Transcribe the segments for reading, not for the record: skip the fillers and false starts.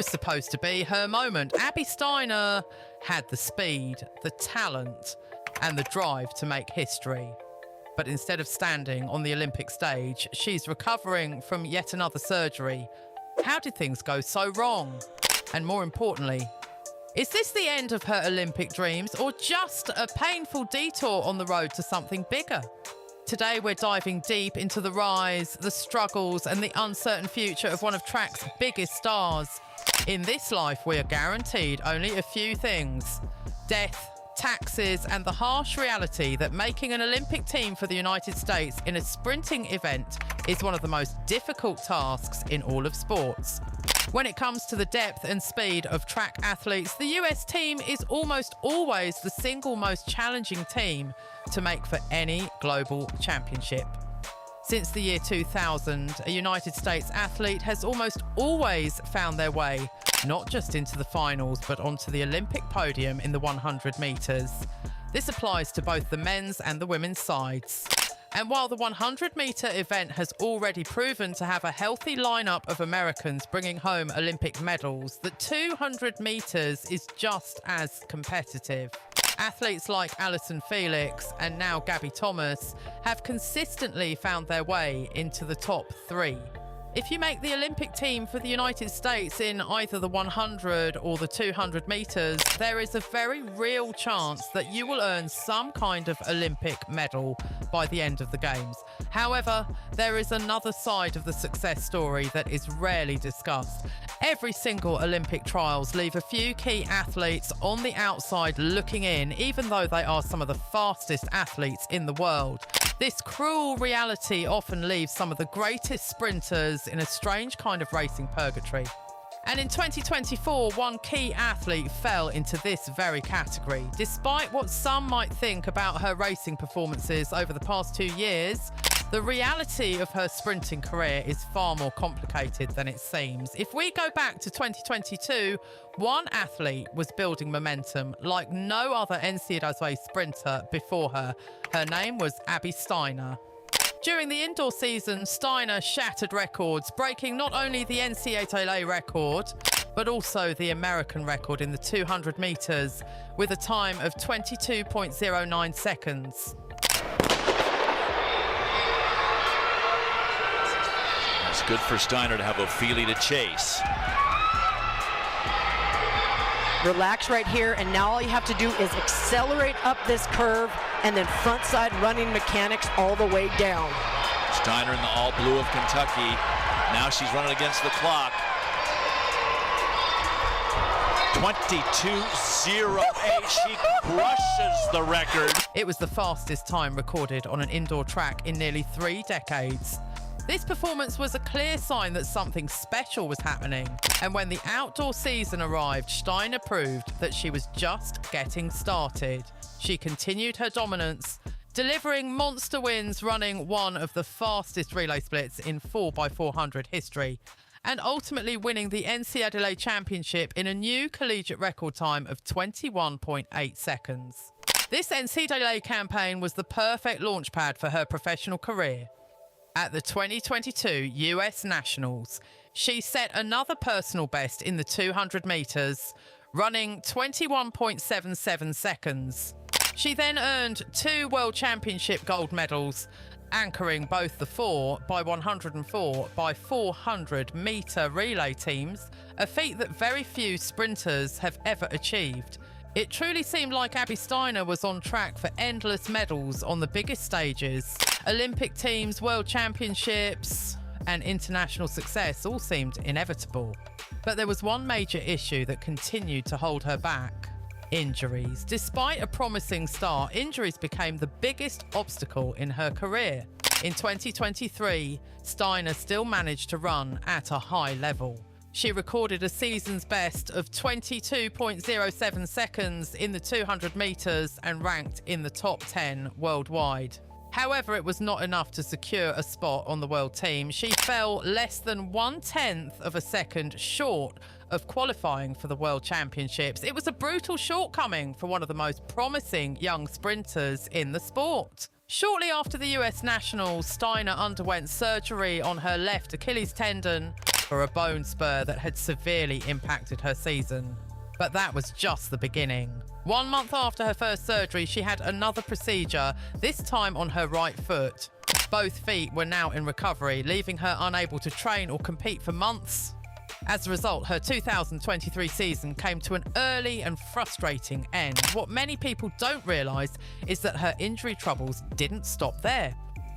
was supposed to be her moment. Abby Steiner had the speed, the talent, and the drive to make history. But instead of standing on the Olympic stage, she's recovering from yet another surgery. How did things go so wrong? And more importantly, is this the end of her Olympic dreams or just a painful detour on the road to something bigger? Today we're diving deep into the rise, the struggles and the uncertain future of one of track's biggest stars. In this life we are guaranteed only a few things: death, taxes and the harsh reality that making an Olympic team for the United States in a sprinting event is one of the most difficult tasks in all of sports. When it comes to the depth and speed of track athletes, the US team is almost always the single most challenging team to make for any global championship. Since the year 2000, a United States athlete has almost always found their way not just into the finals, but onto the Olympic podium in the 100 metres. This applies to both the men's and the women's sides. And while the 100-metre event has already proven to have a healthy lineup of Americans bringing home Olympic medals, the 200 metres is just as competitive. Athletes like Allyson Felix and now Gabby Thomas have consistently found their way into the top three. If you make the Olympic team for the United States in either the 100 or the 200 metres, there is a very real chance that you will earn some kind of Olympic medal by the end of the Games. However, there is another side of the success story that is rarely discussed. Every single Olympic trials leave a few key athletes on the outside looking in, even though they are some of the fastest athletes in the world. This cruel reality often leaves some of the greatest sprinters in a strange kind of racing purgatory. And in 2024, one key athlete fell into this very category. Despite what some might think about her racing performances over the past 2 years, the reality of her sprinting career is far more complicated than it seems. If we go back to 2022, one athlete was building momentum like no other NCAA sprinter before her. Her name was Abby Steiner. During the indoor season, Steiner shattered records, breaking not only the NCAA record, but also the American record in the 200 metres with a time of 22.09 seconds. It's good for Steiner to have Ophelia to chase. Relax right here, and now all you have to do is accelerate up this curve and then front side running mechanics all the way down. Steiner in the all blue of Kentucky. Now she's running against the clock. 22:08. She crushes the record. It was the fastest time recorded on an indoor track in nearly 3 decades. This performance was a clear sign that something special was happening. And when the outdoor season arrived, Steiner proved that she was just getting started. She continued her dominance, delivering monster wins, running one of the fastest relay splits in 4x400 history, and ultimately winning the NCAA championship in a new collegiate record time of 21.8 seconds. This NCAA campaign was the perfect launchpad for her professional career. At the 2022 US Nationals, she set another personal best in the 200 metres, running 21.77 seconds. She then earned 2 World Championship gold medals, anchoring both the 4x100 and 4x400 metre relay teams, a feat that very few sprinters have ever achieved. It truly seemed like Abby Steiner was on track for endless medals on the biggest stages. Olympic teams, world championships, and international success all seemed inevitable. But there was one major issue that continued to hold her back: injuries. Despite a promising start, injuries became the biggest obstacle in her career. In 2023, Steiner still managed to run at a high level. She recorded a season's best of 22.07 seconds in the 200 metres and ranked in the top 10 worldwide. However, it was not enough to secure a spot on the world team. She fell less than 1/10 of a second short of qualifying for the World Championships. It was a brutal shortcoming for one of the most promising young sprinters in the sport. Shortly after the US Nationals, Steiner underwent surgery on her left Achilles tendon. recover a bone spur that had severely impacted her season. But that was just the beginning. 1 month after her first surgery, she had another procedure, this time on her right foot. Both feet were now in recovery, leaving her unable to train or compete for months. As a result, her 2023 season came to an early and frustrating end. What many people don't realise is that her injury troubles didn't stop there.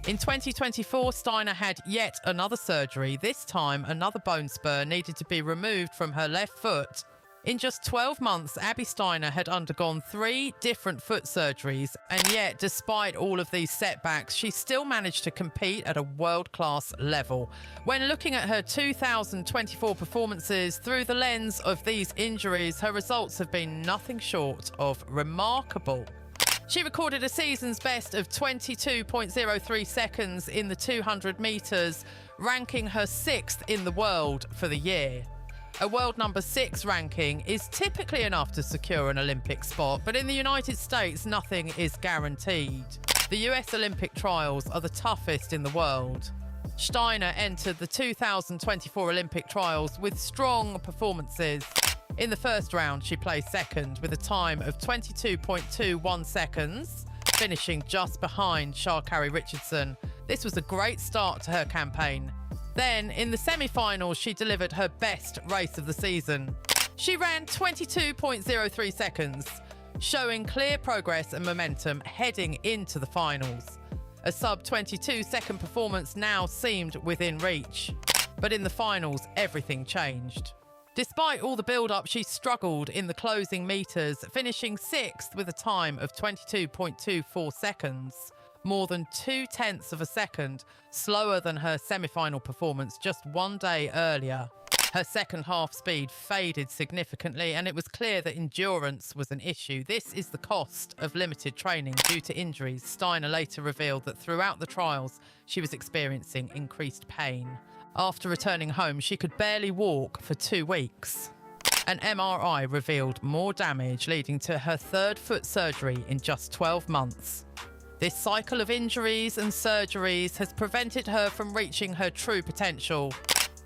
In 2024, Steiner had yet another surgery. This time, another bone spur needed to be removed from her left foot. In just 12 months, Abby Steiner had undergone 3 different foot surgeries, and yet, despite all of these setbacks, she still managed to compete at a world-class level. When looking at her 2024 performances through the lens of these injuries, her results have been nothing short of remarkable. She recorded a season's best of 22.03 seconds in the 200 metres, ranking her 6th in the world for the year. A world number 6 ranking is typically enough to secure an Olympic spot, but in the United States, nothing is guaranteed. The US Olympic trials are the toughest in the world. Steiner entered the 2024 Olympic trials with strong performances. In the first round, she placed second with a time of 22.21 seconds, finishing just behind Sha'Carri Richardson. This was a great start to her campaign. Then, in the semi-finals, she delivered her best race of the season. She ran 22.03 seconds, showing clear progress and momentum heading into the finals. A sub-22 second performance now seemed within reach. But in the finals, everything changed. Despite all the build-up, she struggled in the closing metres, finishing 6th with a time of 22.24 seconds. More than 0.2 of a second slower than her semi-final performance just 1 day earlier. Her second half speed faded significantly, and it was clear that endurance was an issue. This is the cost of limited training due to injuries. Steiner later revealed that throughout the trials, she was experiencing increased pain. After returning home, she could barely walk for 2 weeks. An MRI revealed more damage, leading to her 3rd foot surgery in just 12 months. This cycle of injuries and surgeries has prevented her from reaching her true potential.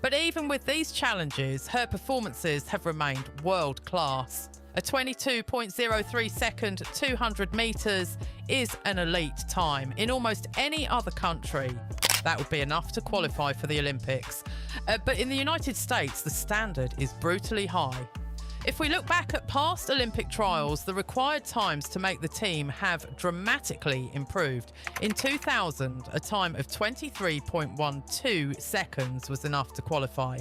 But even with these challenges, her performances have remained world-class. A 22.03 second 200 metres is an elite time. In almost any other country, that would be enough to qualify for the Olympics. But in the United States, the standard is brutally high. If we look back at past Olympic trials, the required times to make the team have dramatically improved. In 2000, a time of 23.12 seconds was enough to qualify.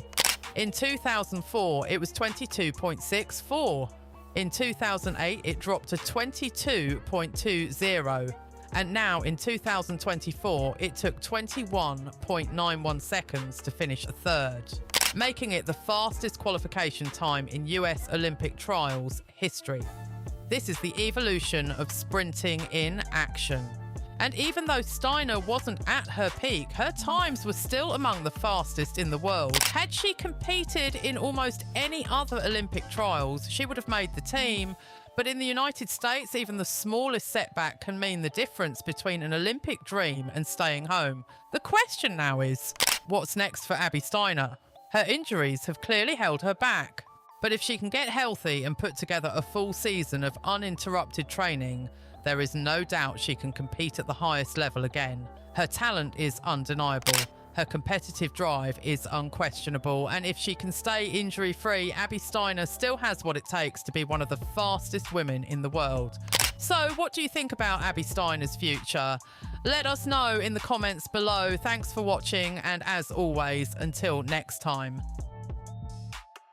In 2004, it was 22.64. In 2008, it dropped to 22.20. And now in 2024, it took 21.91 seconds to finish 3rd, making it the fastest qualification time in US Olympic trials history. This is the evolution of sprinting in action. And even though Steiner wasn't at her peak, her times were still among the fastest in the world. Had she competed in almost any other Olympic trials, she would have made the team. But in the United States, even the smallest setback can mean the difference between an Olympic dream and staying home. The question now is, what's next for Abby Steiner? Her injuries have clearly held her back. But if she can get healthy and put together a full season of uninterrupted training, there is no doubt she can compete at the highest level again. Her talent is undeniable. Her competitive drive is unquestionable, and if she can stay injury-free, Abby Steiner still has what it takes to be one of the fastest women in the world. So, what do you think about Abby Steiner's future? Let us know in the comments below. Thanks for watching, and as always, until next time.